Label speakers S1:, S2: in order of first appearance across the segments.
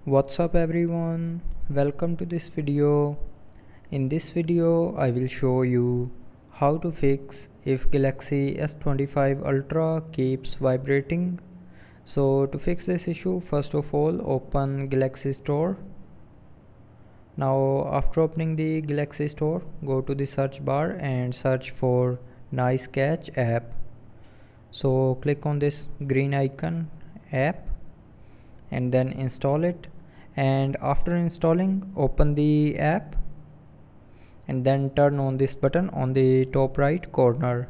S1: What's up everyone, welcome to this video. In this video I will show you how to fix if Galaxy S25 Ultra keeps vibrating. So to fix this issue, first of all open Galaxy Store. Now after opening the Galaxy Store, go to the search bar and search for Nice Catch app. So click on this green icon app and then install it, and after installing open the app and then turn on this button on the top right corner.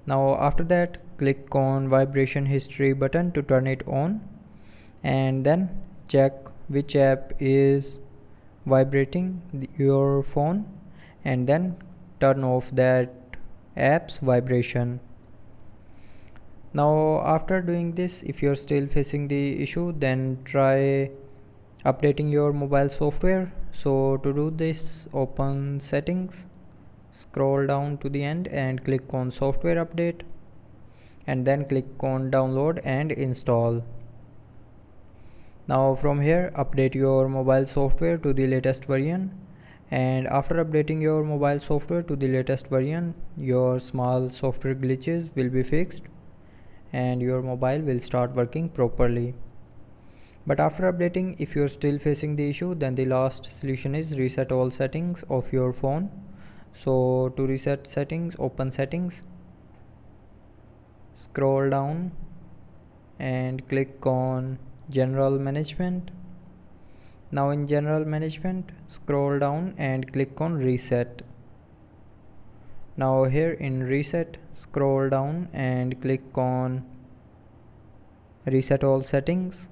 S1: Now after that click on vibration history button to turn it on, and then check which app is vibrating your phone and then turn off that app's vibration. Now after doing this, if you're still facing the issue, then try updating your mobile software. So to do this, open settings, scroll down to the end and click on software update, and then click on download and install. Now from here update your mobile software to the latest version, and after updating your mobile software to the latest version, your small software glitches will be fixed and your mobile will start working properly. But after updating, if you're still facing the issue, then the last solution is reset all settings of your phone. So to reset settings, open settings, scroll down and click on general management. Now in general management, scroll down and click on reset. Now here in reset, scroll down and click on reset all settings,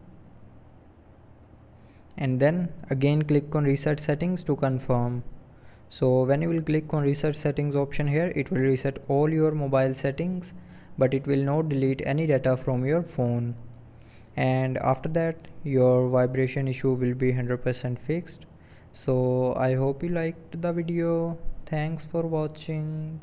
S1: and then again click on reset settings to confirm. So when you will click on reset settings option here, it will reset all your mobile settings, but it will not delete any data from your phone. And after that your vibration issue will be 100% fixed. So I hope you liked the video. Thanks for watching.